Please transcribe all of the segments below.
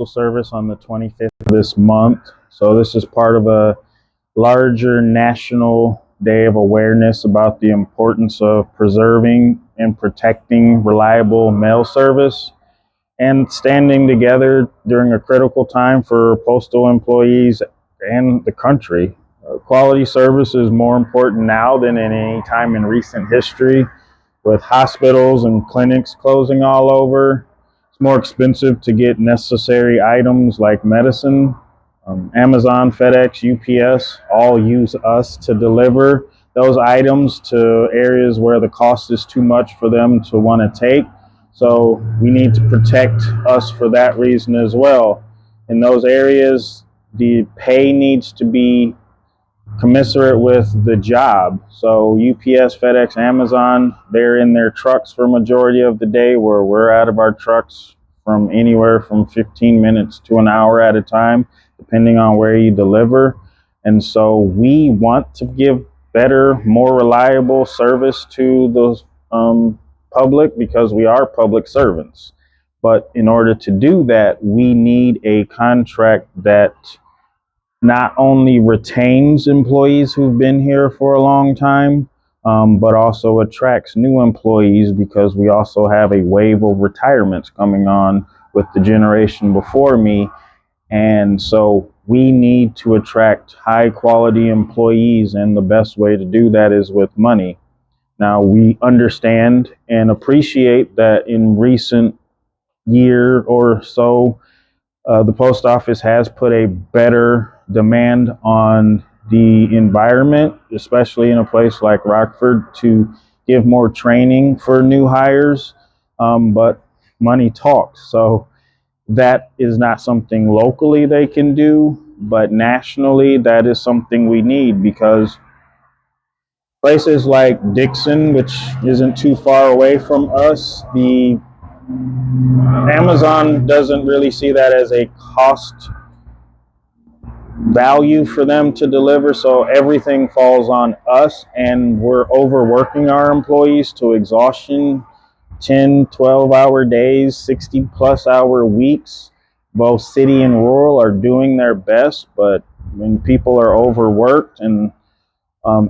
service on the 25th of this month. So this is part of a larger national day of awareness about the importance of preserving and protecting reliable mail service and standing together during a critical time for postal employees and the country. Quality service is more important now than at any time in recent history, with hospitals and clinics closing all over. It's more expensive to get necessary items like medicine. Amazon, FedEx, UPS all use us to deliver those items to areas where the cost is too much for them to want to take. So we need to protect us for that reason as well. In those areas, the pay needs to be commensurate with the job. So UPS, FedEx, Amazon, they're in their trucks for majority of the day, where we're out of our trucks from anywhere from 15 minutes to an hour at a time, depending on where you deliver. And so we want to give better, more reliable service to the public, because we are public servants. But in order to do that, we need a contract that not only retains employees who've been here for a long time, but also attracts new employees, because we also have a wave of retirements coming on with the generation before me. And so we need to attract high quality employees, and the best way to do that is with money. Now, we understand and appreciate that in recent year or so, the post office has put a better demand on the environment, especially in a place like Rockford, to give more training for new hires. But money talks. So that is not something locally they can do, but nationally, that is something we need, because places like Dixon, which isn't too far away from us, the Amazon doesn't really see that as a cost value for them to deliver, so everything falls on us, and we're overworking our employees to exhaustion. 10, 12-hour days, 60 plus hour weeks. Both city and rural are doing their best, but when people are overworked, and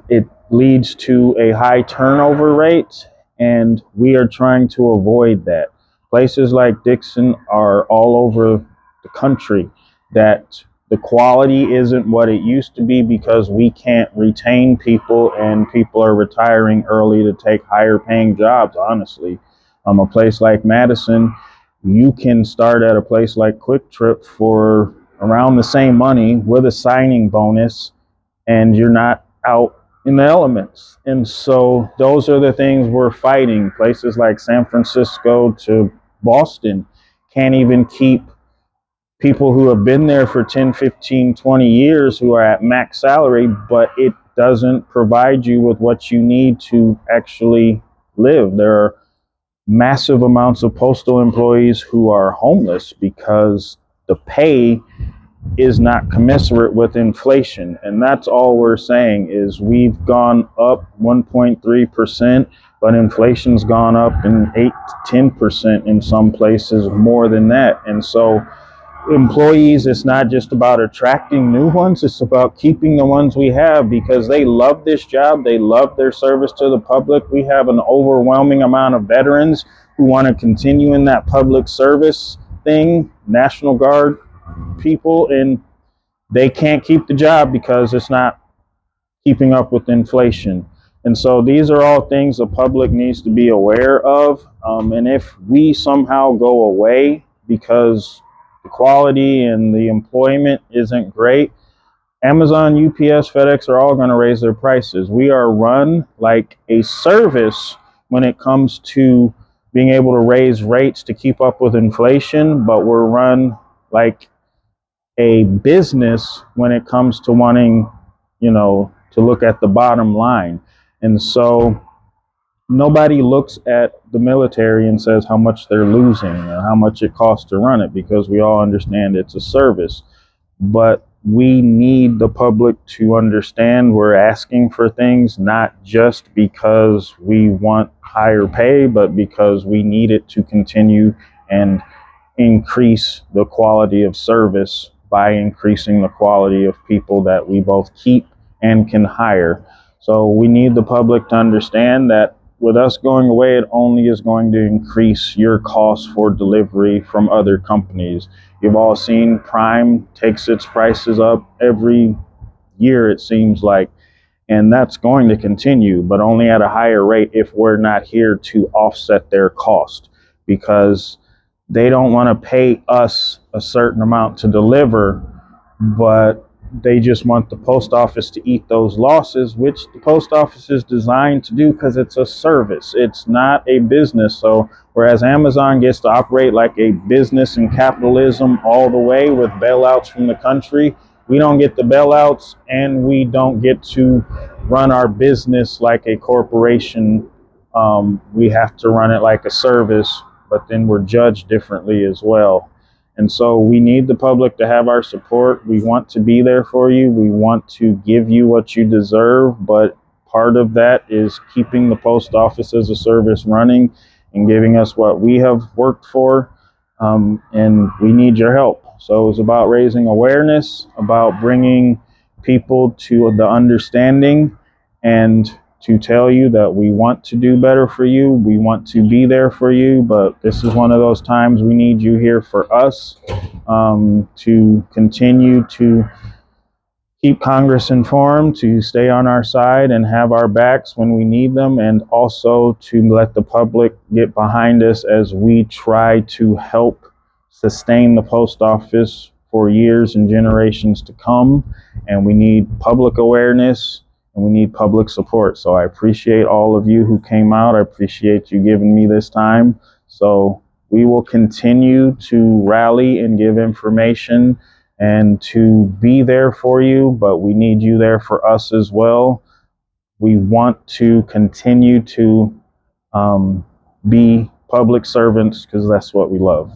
it leads to a high turnover rate, and we are trying to avoid that. Places like Dixon are all over the country that the quality isn't what it used to be, because we can't retain people, and people are retiring early to take higher paying jobs, honestly. A place like Madison, you can start at a place like Quick Trip for around the same money with a signing bonus, and you're not out in the elements. And so those are the things we're fighting. Places like San Francisco to Boston can't even keep people who have been there for 10, 15, 20 years who are at max salary, but it doesn't provide you with what you need to actually live. There are massive amounts of postal employees who are homeless because the pay is not commensurate with inflation. And that's all we're saying, is we've gone up 1.3%, but inflation's gone up in 8 to 10% in some places, more than that. And so employees, it's not just about attracting new ones, it's about keeping the ones we have, because they love this job, they love their service to the public. We have an overwhelming amount of veterans who want to continue in that public service thing, National Guard people, and they can't keep the job because it's not keeping up with inflation. And so these are all things the public needs to be aware of. And if we somehow go away because the quality and the employment isn't great, Amazon, UPS, FedEx are all going to raise their prices. We are run like a service when it comes to being able to raise rates to keep up with inflation, but we're run like a business when it comes to wanting, to look at the bottom line. And so nobody looks at the military and says how much they're losing and how much it costs to run it, because we all understand it's a service. But we need the public to understand we're asking for things not just because we want higher pay, but because we need it to continue and increase the quality of service by increasing the quality of people that we both keep and can hire. So we need the public to understand that with us going away, it only is going to increase your costs for delivery from other companies. You've all seen Prime takes its prices up every year, it seems like, and that's going to continue, but only at a higher rate if we're not here to offset their cost, because they don't want to pay us a certain amount to deliver, but they just want the post office to eat those losses, which the post office is designed to do because it's a service. It's not a business. So whereas Amazon gets to operate like a business and capitalism all the way with bailouts from the country, we don't get the bailouts, and we don't get to run our business like a corporation. We have to run it like a service, but then we're judged differently as well. And so we need the public to have our support. We want to be there for you. We want to give you what you deserve, but part of that is keeping the post office as a service running and giving us what we have worked for. And we need your help. So it's about raising awareness, about bringing people to the understanding, and to tell you that we want to do better for you. We want to be there for you, but this is one of those times we need you here for us, to continue to keep Congress informed, to stay on our side and have our backs when we need them, and also to let the public get behind us as we try to help sustain the post office for years and generations to come. And we need public awareness, and we need public support. So I appreciate all of you who came out. I appreciate you giving me this time. So we will continue to rally and give information and to be there for you, but we need you there for us as well. We want to continue to be public servants because that's what we love.